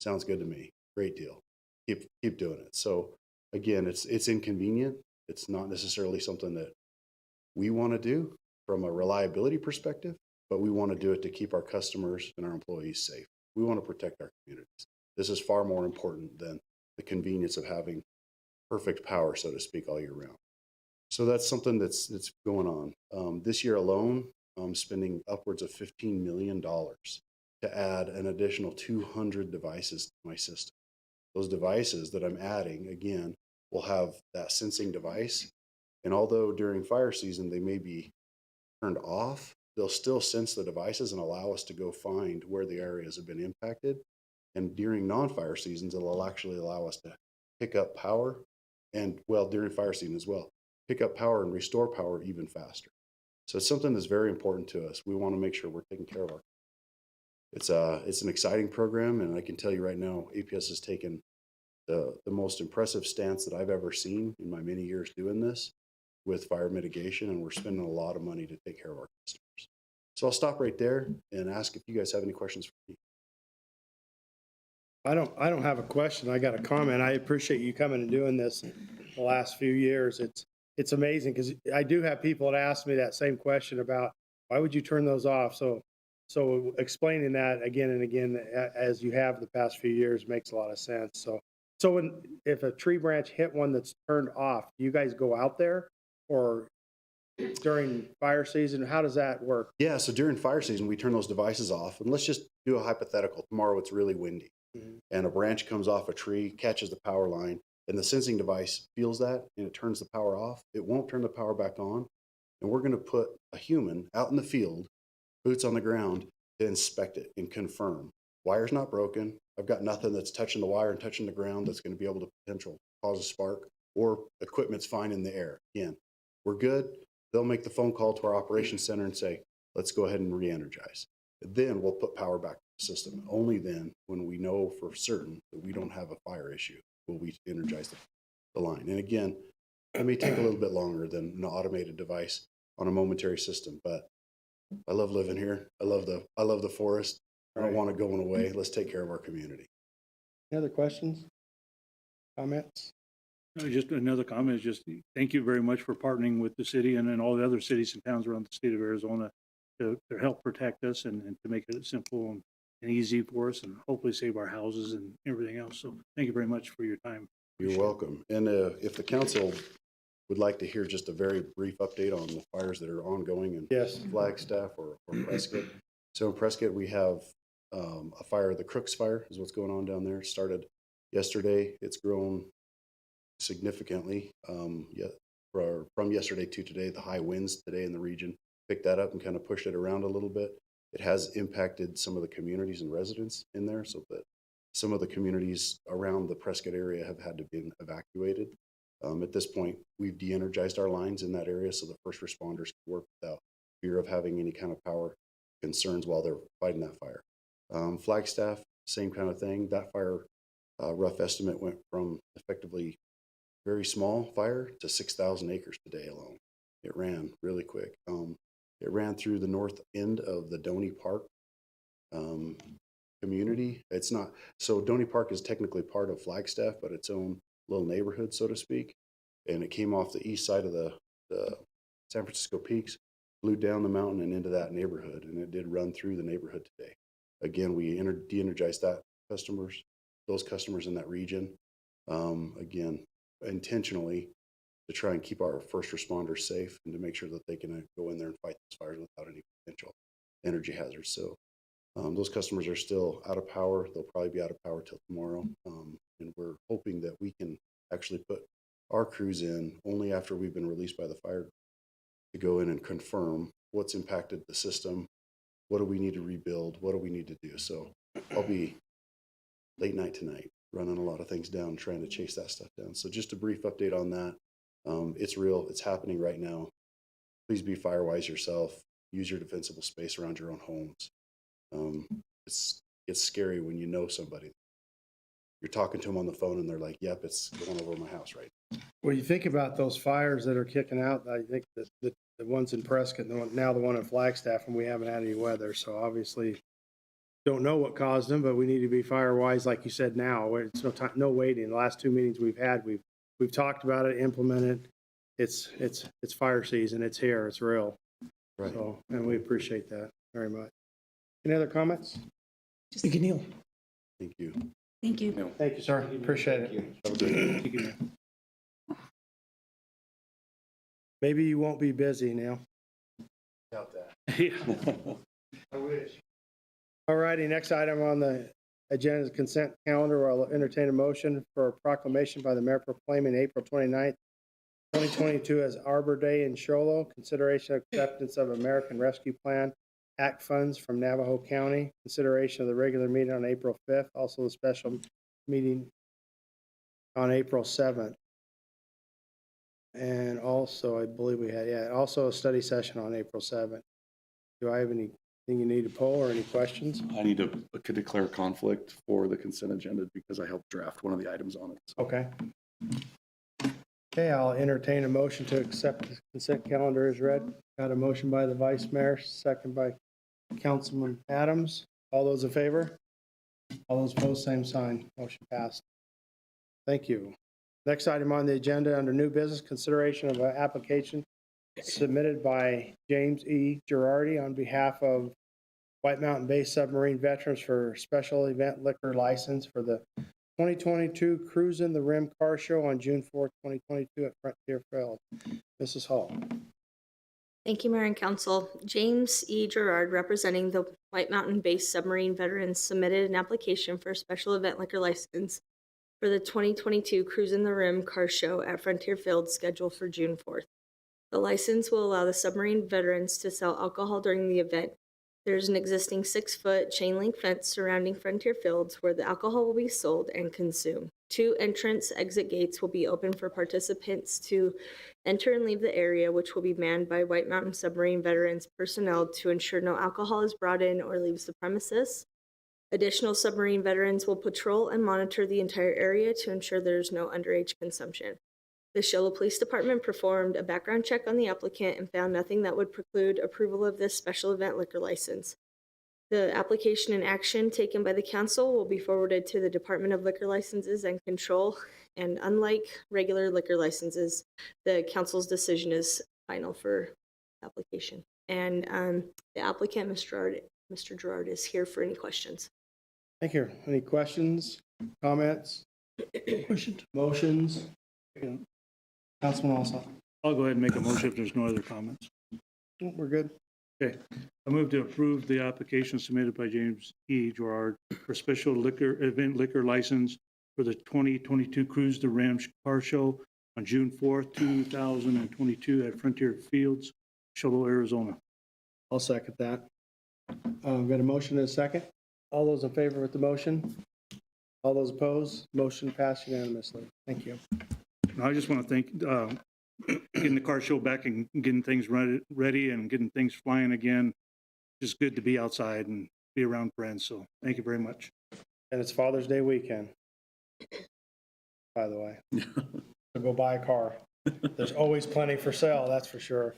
Sounds good to me. Great deal. Keep doing it. So again, it's inconvenient. It's not necessarily something that we want to do from a reliability perspective, but we want to do it to keep our customers and our employees safe. We want to protect our communities. This is far more important than the convenience of having perfect power, so to speak, all year round. So that's something that's going on. This year alone, I'm spending upwards of $15 million to add an additional 200 devices to my system. Those devices that I'm adding, again, will have that sensing device. And although during fire season they may be turned off, they'll still sense the devices and allow us to go find where the areas have been impacted. And during non-fire seasons, it'll actually allow us to pick up power and, well, during fire season as well, pick up power and restore power even faster. So it's something that's very important to us. We want to make sure we're taking care of our. It's an exciting program, and I can tell you right now, APS has taken the most impressive stance that I've ever seen in my many years doing this with fire mitigation, and we're spending a lot of money to take care of our customers. So I'll stop right there and ask if you guys have any questions for me. I don't have a question. I got a comment. I appreciate you coming and doing this the last few years. It's amazing because I do have people that ask me that same question about why would you turn those off? So explaining that again and again, as you have the past few years, makes a lot of sense. So if a tree branch hit one that's turned off, do you guys go out there, or during fire season? How does that work? Yeah, so during fire season, we turn those devices off. And let's just do a hypothetical. Tomorrow it's really windy, and a branch comes off a tree, catches the power line, and the sensing device feels that, and it turns the power off. It won't turn the power back on. And we're going to put a human out in the field, boots on the ground, to inspect it and confirm. Wire's not broken. I've got nothing that's touching the wire and touching the ground that's going to be able to potential cause a spark, or equipment's fine in the air. Again, we're good. They'll make the phone call to our operations center and say, let's go ahead and re-energize. Then we'll put power back to the system. Only then, when we know for certain that we don't have a fire issue, will we energize the line. And again, it may take a little bit longer than an automated device on a momentary system, but I love living here. I love the forest. I don't want it going away. Let's take care of our community. Any other questions? Comments? Just another comment is just thank you very much for partnering with the city and then all the other cities and towns around the state of Arizona to help protect us and to make it simple and easy for us and hopefully save our houses and everything else. So thank you very much for your time. You're welcome. And if the council would like to hear just a very brief update on the fires that are ongoing in Yes. Flagstaff or Prescott. So in Prescott, we have a fire, the Crooks Fire is what's going on down there. It started yesterday. It's grown significantly. From yesterday to today, the high winds today in the region picked that up and kind of pushed it around a little bit. It has impacted some of the communities and residents in there, so that some of the communities around the Prescott area have had to be evacuated. At this point, we've de-energized our lines in that area so the first responders can work without fear of having any kind of power concerns while they're fighting that fire. Flagstaff, same kind of thing. That fire, rough estimate, went from effectively very small fire to 6,000 acres today alone. It ran really quick. It ran through the north end of the Doney Park community. It's not, so Doney Park is technically part of Flagstaff, but its own little neighborhood, so to speak. And it came off the east side of the San Francisco Peaks, flew down the mountain and into that neighborhood, and it did run through the neighborhood today. Again, we de-energized those customers in that region, again, intentionally to try and keep our first responders safe and to make sure that they can go in there and fight those fires without any potential energy hazards. So those customers are still out of power. They'll probably be out of power till tomorrow. And we're hoping that we can actually put our crews in only after we've been released by the fire to go in and confirm what's impacted the system. What do we need to rebuild? What do we need to do? So I'll be late night tonight, running a lot of things down, trying to chase that stuff down. So just a brief update on that. It's real. It's happening right now. Please be firewise yourself. Use your defensible space around your own homes. It's scary when you know somebody. You're talking to them on the phone and they're like, yep, it's going over my house right now. Well, you think about those fires that are kicking out, I think that the ones in Prescott, now the one in Flagstaff, and we haven't had any weather. So obviously don't know what caused them, but we need to be fire wise, like you said, now. It's no time, no waiting. The last two meetings we've had, we've talked about it, implemented. It's fire season. It's here. It's real. Right. So, and we appreciate that very much. Any other comments? Thank you, Neil. Thank you. Thank you. Thank you, sir. Appreciate it. Have a good day. Maybe you won't be busy, Neil. Doubt that. Yeah. I wish. All righty, next item on the agenda is consent calendar. I'll entertain a motion for a proclamation by the mayor proclaiming April 29th, 2022 as Arbor Day in Sholo, consideration of acceptance of American Rescue Plan Act funds from Navajo County, consideration of the regular meeting on April 5th, also the special meeting on April 7th. And also, I believe we had, also a study session on April 7th. Do I have anything you need to pull or any questions? I need to declare conflict for the consent agenda because I helped draft one of the items on it. So. Okay. Okay, I'll entertain a motion to accept the consent calendar as read. Got a motion by the vice mayor, second by Councilman Adams. All those in favor? All those opposed, same sign. Motion passed. Thank you. Next item on the agenda under new business, consideration of an application submitted by James E. Girardi on behalf of White Mountain Bay Submarine Veterans for special event liquor license for the 2022 Cruise in the Rim Car Show on June 4th, 2022 at Frontier Field. Mrs. Hall. Thank you, Mayor and Council. James E. Gerard, representing the White Mountain Base Submarine Veterans, submitted an application for a special event liquor license for the 2022 Cruise in the Rim Car Show at Frontier Field scheduled for June 4th. The license will allow the submarine veterans to sell alcohol during the event. There's an existing 6-foot chain link fence surrounding Frontier Fields where the alcohol will be sold and consumed. 2 entrance exit gates will be open for participants to enter and leave the area, which will be manned by White Mountain Submarine Veterans personnel to ensure no alcohol is brought in or leaves the premises. Additional submarine veterans will patrol and monitor the entire area to ensure there is no underage consumption. The Sholo Police Department performed a background check on the applicant and found nothing that would preclude approval of this special event liquor license. The application and action taken by the council will be forwarded to the Department of Liquor Licenses and Control, and unlike regular liquor licenses, the council's decision is final for application. And the applicant, Mr. Gerard, is here for any questions. Thank you. Any questions, comments, Question? motions? Councilman Alsop. I'll go ahead and make a motion if there's no other comments. We're good. Okay, I move to approve the application submitted by James E. Gerard for special event liquor license for the 2022 Cruise the Ranch Car Show on June 4th, 2022 at Frontier Fields, Shoalo, Arizona. I'll second that. We've got a motion and a second. All those in favor with the motion? All those opposed? Motion passed unanimously. Thank you. And I just want to thank, getting the car show back and getting things ready and getting things flying again. Just good to be outside and be around friends. So thank you very much. And it's Father's Day weekend, by the way. So go buy a car. There's always plenty for sale, that's for sure.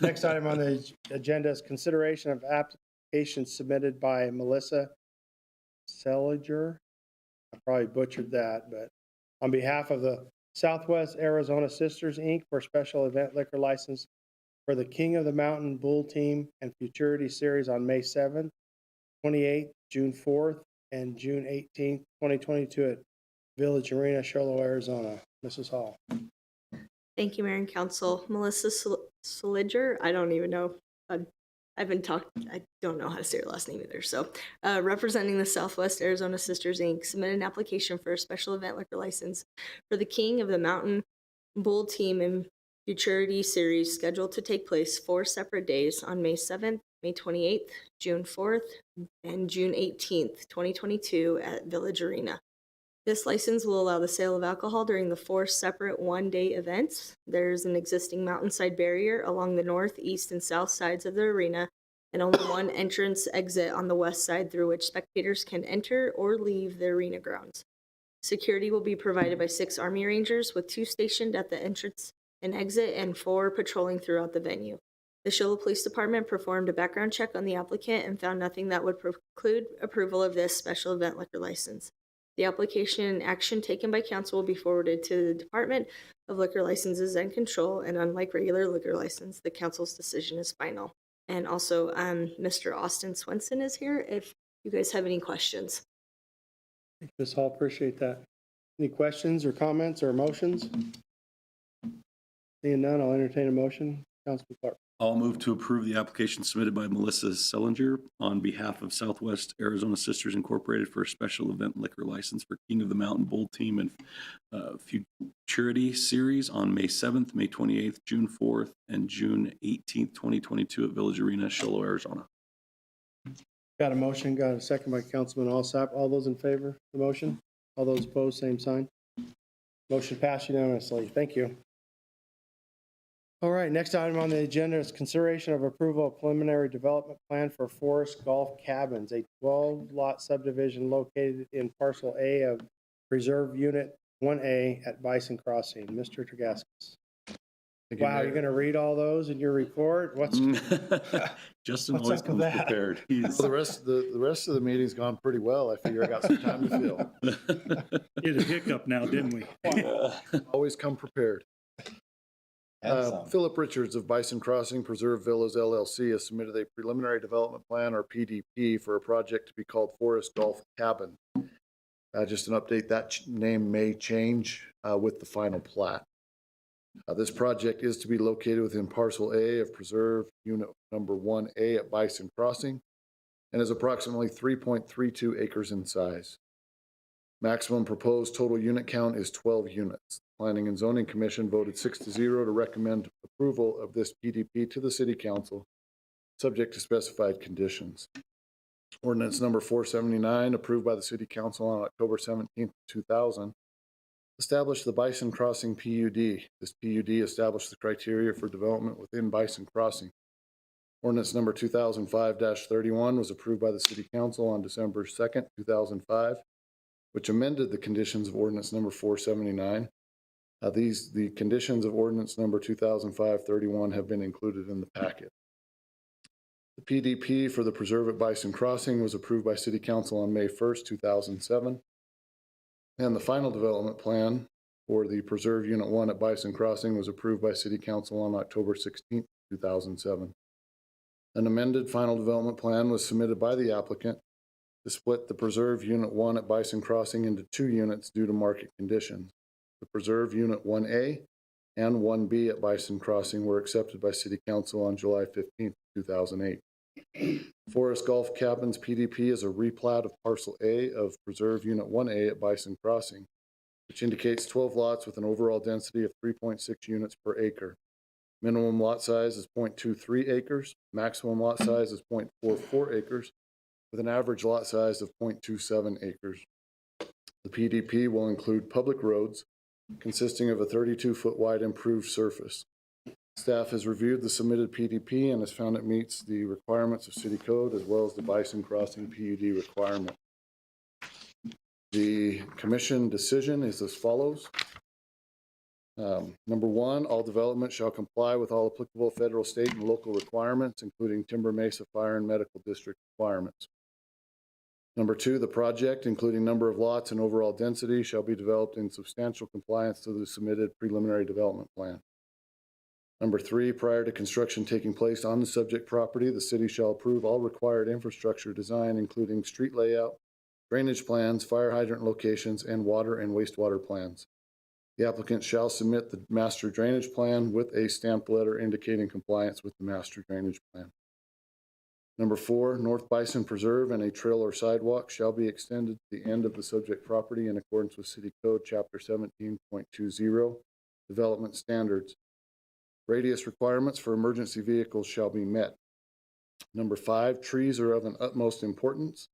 Next item on the agenda is consideration of applications submitted by Melissa Seliger. I probably butchered that, but on behalf of the Southwest Arizona Sisters, Inc. for special event liquor license for the King of the Mountain Bull Team and Futurity Series on May 7th, 28th, June 4th, and June 18th, 2022 at Village Arena, Shoalo, Arizona. Mrs. Hall. Thank you, Mayor and Council. Melissa Seliger, I don't even know. I don't know how to say her last name either. So, representing the Southwest Arizona Sisters, Inc., submitted an application for a special event liquor license for the King of the Mountain Bull Team and Futurity Series scheduled to take place 4 separate days on May 7th, May 28th, June 4th, and June 18th, 2022 at Village Arena. This license will allow the sale of alcohol during the 4 separate one-day events. There's an existing mountainside barrier along the north, east, and south sides of the arena, and only one entrance exit on the west side through which spectators can enter or leave the arena grounds. Security will be provided by 6 Army Rangers, with 2 stationed at the entrance and exit and 4 patrolling throughout the venue. The Shoalo Police Department performed a background check on the applicant and found nothing that would preclude approval of this special event liquor license. The application and action taken by council will be forwarded to the Department of Liquor Licenses and Control, and unlike regular liquor license, the council's decision is final. And also, Mr. Austin Swenson is here if you guys have any questions. Ms. Hall, appreciate that. Any questions or comments or motions? Seeing none, I'll entertain a motion. Councilman Clark. I'll move to approve the application submitted by Melissa Selinger on behalf of Southwest Arizona Sisters Incorporated for a special event liquor license for King of the Mountain Bull Team and Futurity Series on May 7th, May 28th, June 4th, and June 18th, 2022 at Village Arena, Shoalo, Arizona. Got a motion, got a second by Councilman Alsop. All those in favor of the motion? All those opposed, same sign. Motion passed unanimously. Thank you. All right, next item on the agenda is consideration of approval of preliminary development plan for Forest Golf Cabins, a 12-lot subdivision located in Parcel A of Reserve Unit 1A at Bison Crossing. Mr. Tregaskis. Wow, you're going to read all those in your report? Justin What's always up with comes that? prepared. Well, the rest of the meeting's gone pretty well. I figure I got some time to fill. Hit a hiccup now, didn't we? Always come prepared. Philip Richards of Bison Crossing Preserve Villas LLC has submitted a preliminary development plan, or PDP, for a project to be called Forest Golf Cabin. Just an update, that name may change with the final plat. This project is to be located within Parcel A of Preserve Unit Number 1A at Bison Crossing and is approximately 3.32 acres in size. Maximum proposed total unit count is 12 units. Planning and Zoning Commission voted 6-0 to recommend approval of this PDP to the City Council, subject to specified conditions. Ordinance number 479, approved by the City Council on October 17th, 2000, established the Bison Crossing PUD. This PUD established the criteria for development within Bison Crossing. Ordinance number 2005-31 was approved by the City Council on December 2nd, 2005, which amended the conditions of ordinance number 479. The conditions of ordinance number 2005-31 have been included in the packet. The PDP for the Preserve at Bison Crossing was approved by City Council on May 1st, 2007. And the final development plan for the Preserve Unit 1 at Bison Crossing was approved by City Council on October 16th, 2007. An amended final development plan was submitted by the applicant to split the Preserve Unit 1 at Bison Crossing into 2 units due to market conditions. The Preserve Unit 1A and 1B at Bison Crossing were accepted by City Council on July 15, 2008. Forest Golf Cabins PDP is a replat of Parcel A of Preserve Unit 1A at Bison Crossing, which indicates 12 lots with an overall density of 3.6 units per acre. Minimum lot size is 0.23 acres. Maximum lot size is 0.44 acres, with an average lot size of 0.27 acres. The PDP will include public roads consisting of a 32-foot wide improved surface. Staff has reviewed the submitted PDP and has found it meets the requirements of City Code as well as the Bison Crossing PUD requirement. The commission decision is as follows. Number 1, all development shall comply with all applicable federal, state, and local requirements, including Timber Mesa Fire and Medical District requirements. Number 2, the project, including number of lots and overall density, shall be developed in substantial compliance to the submitted preliminary development plan. Number 3, prior to construction taking place on the subject property, the city shall approve all required infrastructure design, including street layout, drainage plans, fire hydrant locations, and water and wastewater plans. The applicant shall submit the master drainage plan with a stamped letter indicating compliance with the master drainage plan. Number 4, North Bison Preserve and a trail or sidewalk shall be extended to the end of the subject property in accordance with City Code Chapter 17.20, Development Standards. Radius requirements for emergency vehicles shall be met. Number 5, trees are of an utmost importance.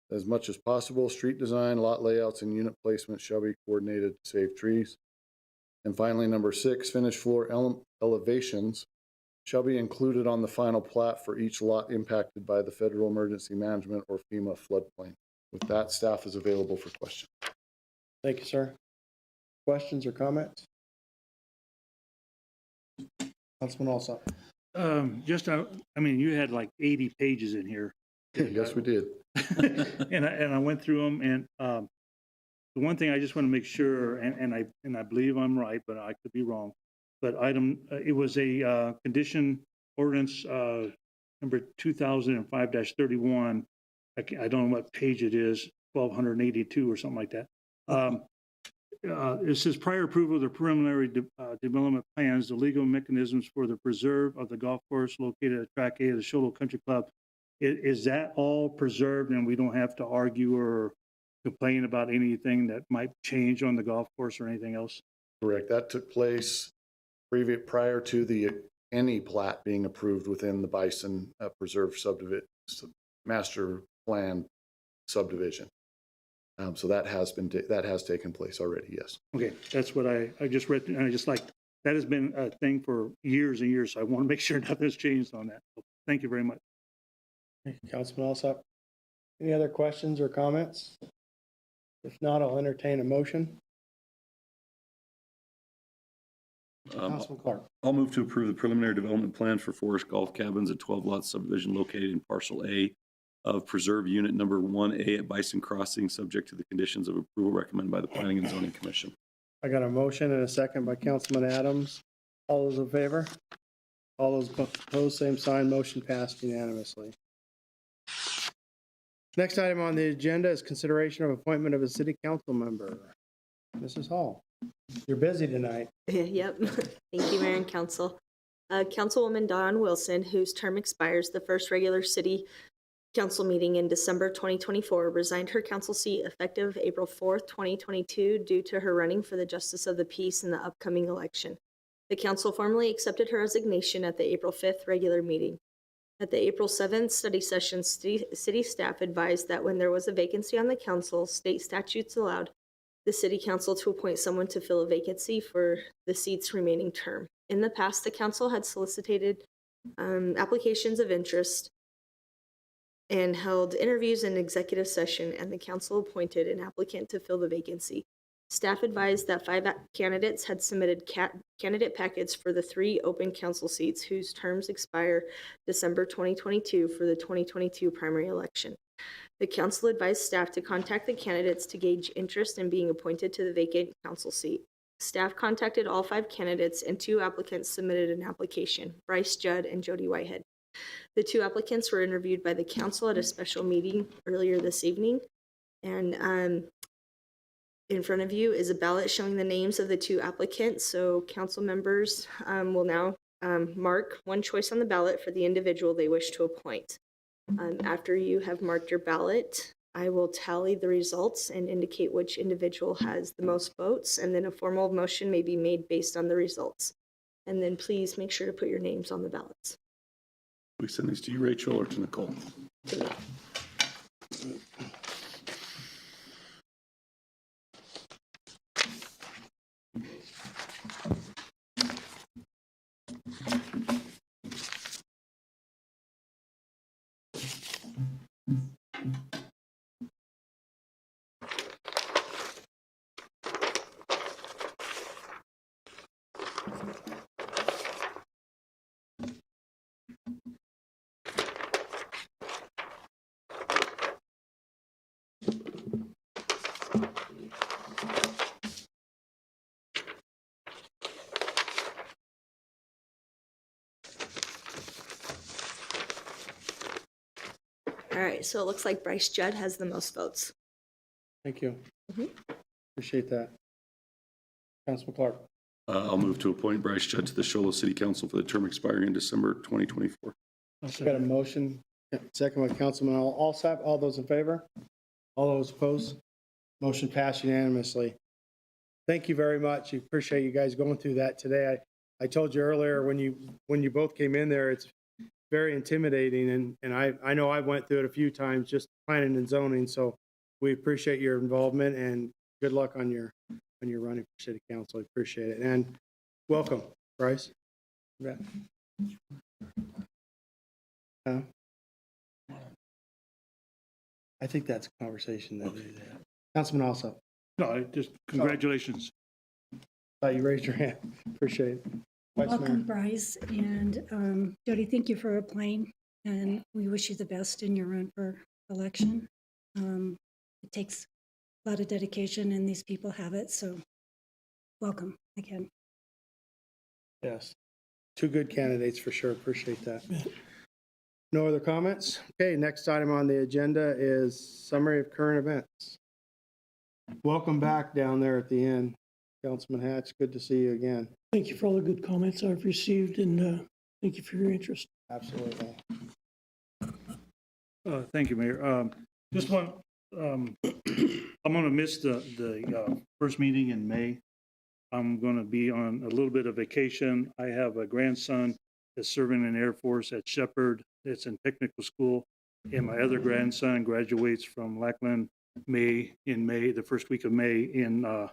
As much as possible, street design, lot layouts, and unit placement shall be coordinated to save trees. And finally, number 6, finished floor elevations shall be included on the final plat for each lot impacted by the Federal Emergency Management or FEMA floodplain. With that, staff is available for questions. Thank you, sir. Questions or comments? Councilman Alsop. I mean, you had like 80 pages in here. Yes, we did. And I went through them, and the one thing I just want to make sure, and I believe I'm right, but I could be wrong. But it was a condition ordinance number 2005-31. I don't know what page it is, 1282 or something like that. It says prior approval of the preliminary development plans, the legal mechanisms for the preserve of the golf course located at Track A of the Shoalo Country Club. Is that all preserved and we don't have to argue or complain about anything that might change on the golf course or anything else? Correct. That took place prior to any plat being approved within the Bison Preserve subdivision, master plan subdivision. So that has taken place already. Yes. Okay, that's what I just read, and I just like that has been a thing for years and years. So I want to make sure nothing's changed on that. So thank you very much. Councilman Alsop. Any other questions or comments? If not, I'll entertain a motion. Councilman Clark. I'll move to approve the preliminary development plan for Forest Golf Cabins at 12 lot subdivision located in Parcel A of Preserve Unit Number 1A at Bison Crossing, subject to the conditions of approval recommended by the Planning and Zoning Commission. I got a motion and a second by Councilman Adams. All those in favor? All those opposed, same sign. Motion passed unanimously. Next item on the agenda is consideration of appointment of a city council member. Mrs. Hall, you're busy tonight. Yep. Thank you, Mayor and Council. Councilwoman Dawn Wilson, whose term expires the first regular city council meeting in December 2024, resigned her council seat effective April 4th, 2022, due to her running for the Justice of the Peace in the upcoming election. The council formally accepted her resignation at the April 5th regular meeting. At the April 7th study session, city staff advised that when there was a vacancy on the council, state statutes allowed the city council to appoint someone to fill a vacancy for the seat's remaining term. In the past, the council had solicited applications of interest and held interviews in executive session, and the council appointed an applicant to fill the vacancy. Staff advised that 5 candidates had submitted candidate packets for the 3 open council seats whose terms expire December 2022 for the 2022 primary election. The council advised staff to contact the candidates to gauge interest in being appointed to the vacant council seat. Staff contacted all 5 candidates, and 2 applicants submitted an application, Bryce Judd and Jody Whitehead. The two applicants were interviewed by the council at a special meeting earlier this evening. And in front of you is a ballot showing the names of the two applicants. So council members will now mark one choice on the ballot for the individual they wish to appoint. After you have marked your ballot, I will tally the results and indicate which individual has the most votes, and then a formal motion may be made based on the results. And then please make sure to put your names on the ballots. We send these to you, Rachel, or to Nicole? To me. All right, so it looks like Bryce Judd has the most votes. Thank you. Mhm. Appreciate that. Councilman Clark. I'll move to appoint Bryce Judd to the Shola City Council for the term expiring in December 2024. Got a motion, second by Councilman Alsop. All those in favor? All those opposed? Motion passed unanimously. Thank you very much. I appreciate you guys going through that today. I told you earlier when you both came in there, it's very intimidating, and I know I went through it a few times, just planning and zoning. So we appreciate your involvement and good luck on your running for city council. I appreciate it, and welcome, Bryce. You bet. I think that's a conversation that we need to have. Councilman also. No, just congratulations. Thought you raised your hand. Appreciate it. Vice Mayor. Welcome, Bryce, and Jody, thank you for applying, and we wish you the best in your run for election. It takes a lot of dedication, and these people have it, so welcome again. Yes. Two good candidates for sure. Appreciate that. No other comments? Okay, next item on the agenda is summary of current events. Welcome back down there at the end, Councilman Hatch. Good to see you again. Thank you for all the good comments I've received, and thank you for your interest. Absolutely. Thank you, Mayor. Just one, I'm going to miss the first meeting in May. I'm going to be on a little bit of vacation. I have a grandson that's serving in the Air Force at Shepherd. It's in technical school. And my other grandson graduates from Lackland the first week of May in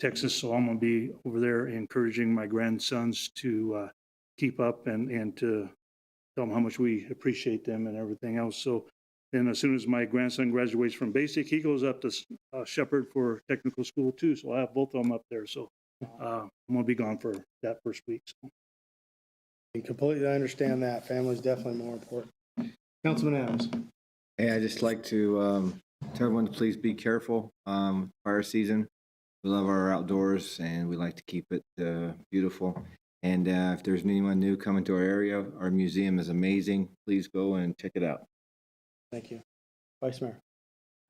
Texas. So I'm going to be over there encouraging my grandsons to keep up and to tell them how much we appreciate them and everything else. So then as soon as my grandson graduates from basic, he goes up to Shepherd for technical school too. So I have both of them up there. So I'm going to be gone for that first week. So. I completely understand that. Family's definitely more important. Councilman Adams. Hey, I'd just like to tell everyone to please be careful. Fire season. We love our outdoors and we like to keep it beautiful. And if there's anyone new coming to our area, our museum is amazing. Please go and check it out. Thank you. Vice Mayor.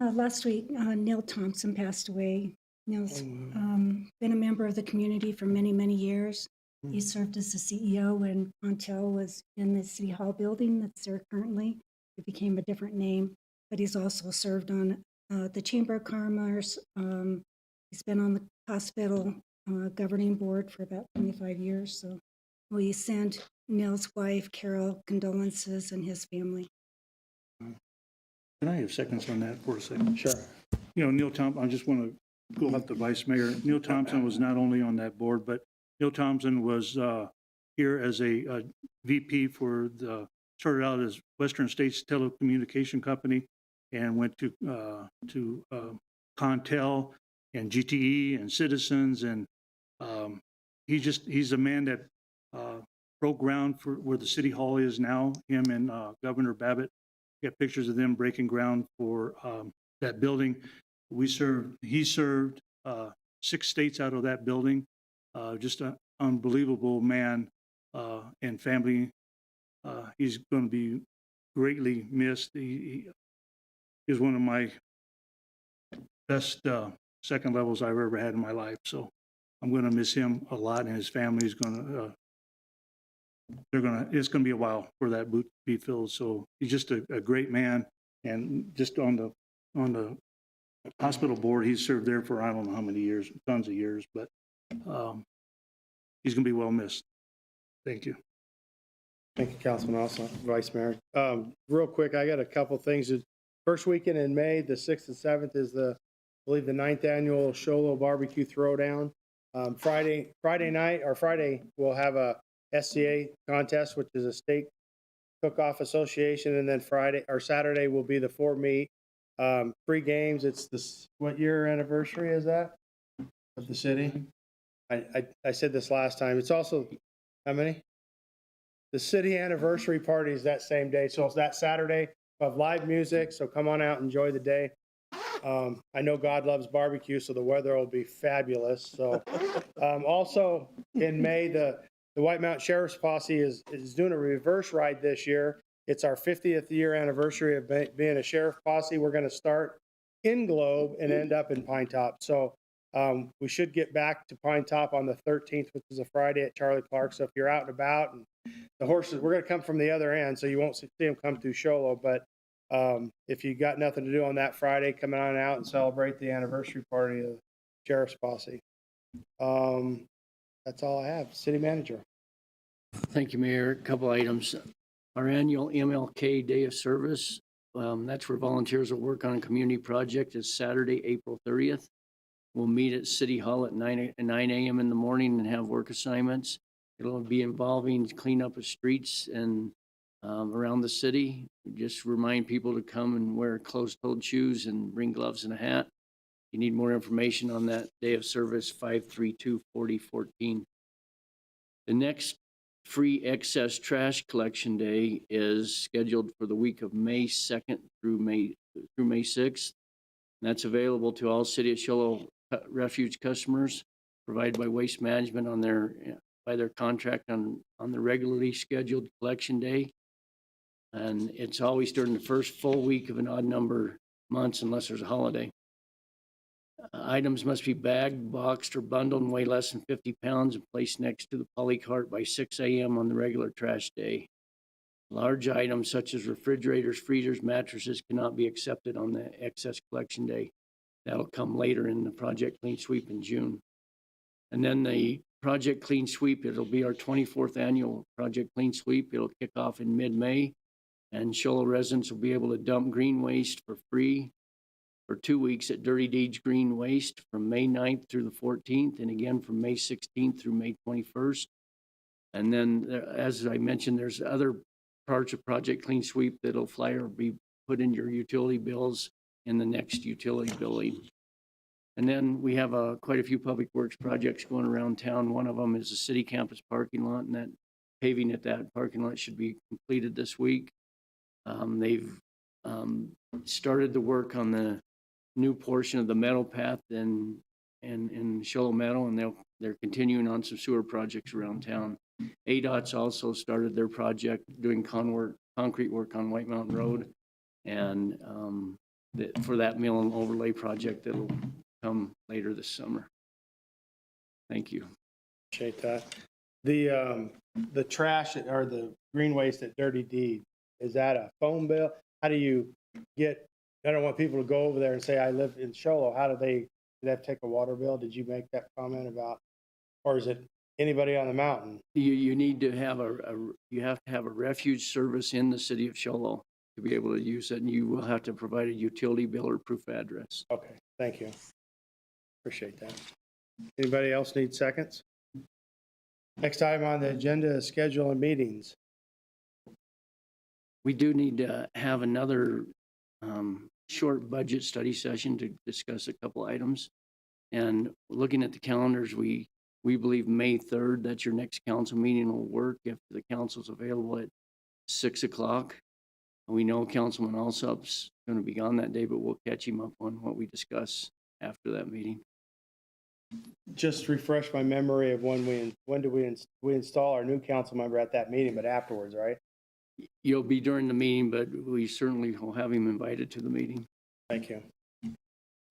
Last week, Neil Thompson passed away. Neil's been a member of the community for many, many years. He served as the CEO when Montel was in the City Hall building that's there currently. It became a different name, but he's also served on the Chamber of Commerce. He's been on the hospital governing board for about 25 years. So we send Neil's wife, Carol, condolences and his family. Can I have seconds on that for a second? Sure. You know, Neil Thompson, I just want to go up to Vice Mayor. Neil Thompson was not only on that board, but Neil Thompson was here as a VP started out as Western States Telecommunication Company and went to Contel and GTE and Citizens. And he's a man that broke ground for where the City Hall is now, him and Governor Babbitt. Got pictures of them breaking ground for that building. He served 6 states out of that building. Just an unbelievable man and family He's going to be greatly missed. He is one of my best second levels I've ever had in my life. So I'm going to miss him a lot, and his family is going to, it's going to be a while for that boot to be filled. So he's just a great man, and just on the hospital board, he's served there for I don't know how many years, tons of years, but he's going to be well missed. Thank you. Thank you, Councilman Ossoff, Vice Mayor. Real quick, I got a couple things. First weekend in May, the 6th and 7th is I believe the 9th annual Sholo Barbecue Throwdown. Friday night, we'll have a SCA contest, which is a state cook-off association, and then Saturday will be the 4-meat. Free games. It's what year anniversary is that of the city? I said this last time. It's also, how many? The city anniversary party is that same day. So it's that Saturday. We'll have live music. So come on out and enjoy the day. I know God loves barbecue, so the weather will be fabulous. So also in May, the White Mountain Sheriff's Posse is doing a reverse ride this year. It's our 50th year anniversary of being a sheriff posse. We're going to start in Globe and end up in Pine Top. So we should get back to Pine Top on the 13th, which is a Friday at Charlie Clark. So if you're out and about, and the horses, we're going to come from the other end, so you won't see them come through Sholo. But if you got nothing to do on that Friday, come on out and celebrate the anniversary party of the Sheriff's Posse. That's all I have. City Manager. Thank you, Mayor. A couple items. Our annual MLK Day of Service, that's where volunteers will work on a community project, is Saturday, April 30th. We'll meet at City Hall at 9 a.m. in the morning and have work assignments. It'll be involving cleanup of streets and around the city. Just remind people to come and wear closed-toed shoes and bring gloves and a hat. If you need more information on that day of service, 532-4014. The next free excess trash collection day is scheduled for the week of May 2nd through May 6th. And that's available to all City of Sholo refuge customers, provided by Waste Management by their contract on the regularly scheduled collection day. And it's always during the first full week of an odd number months unless there's a holiday. Items must be bagged, boxed, or bundled and weigh less than 50 pounds and placed next to the poly cart by 6 a.m. on the regular trash day. Large items such as refrigerators, freezers, mattresses cannot be accepted on the excess collection day. That'll come later in the Project Clean Sweep in June. And then the Project Clean Sweep, it'll be our 24th annual Project Clean Sweep. It'll kick off in mid-May, and Sholo residents will be able to dump green waste for free for 2 weeks at Dirty Deeds Green Waste from May 9th through the 14th, and again from May 16th through May 21st. And then, as I mentioned, there's other parts of Project Clean Sweep that'll flyer be put in your utility bills in the next utility billing. And then we have quite a few public works projects going around town. One of them is the city campus parking lot, and that paving at that parking lot should be completed this week. They've started the work on the new portion of the meadow path in Sholo Meadow, and they're continuing on some sewer projects around town. ADOT's also started their project doing concrete work on White Mountain Road, and for that mill and overlay project that'll come later this summer. Thank you. Appreciate that. The trash or the green waste at Dirty Deed, is that a phone bill? How do you get, I don't want people to go over there and say, I live in Sholo. How do they have to take a water bill? Did you make that comment about, or is it anybody on the mountain? You need to have you have to have a refuge service in the city of Sholo to be able to use it, and you will have to provide a utility bill or proof of address. Okay, thank you. Appreciate that. Anybody else need seconds? Next item on the agenda is schedule and meetings. We do need to have another short budget study session to discuss a couple items. And looking at the calendars, we believe May 3rd, that's your next council meeting, will work if the council's available at 6 o'clock. We know Councilman Alsop's going to be gone that day, but we'll catch him up on what we discuss after that meeting. Just refresh my memory of when do we install our new council member at that meeting, but afterwards, right? You'll be during the meeting, but we certainly will have him invited to the meeting. Thank you.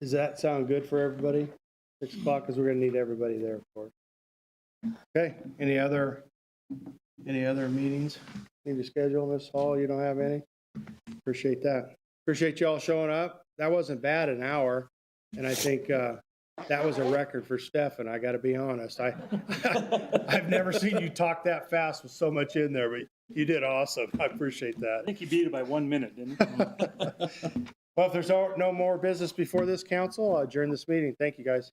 Does that sound good for everybody? 6 o'clock, because we're gonna need everybody there, of course. Okay, any other meetings? Need to schedule, Ms. Hall? You don't have any? Appreciate that. Appreciate y'all showing up. That wasn't bad, an hour. And I think, that was a record for Stefan, I gotta be honest. I've never seen you talk that fast with so much in there, but you did awesome. I appreciate I that. think he beat it by 1 minute, didn't he? Well, if there's no more business before this council, I'll adjourn this meeting. Thank you, guys.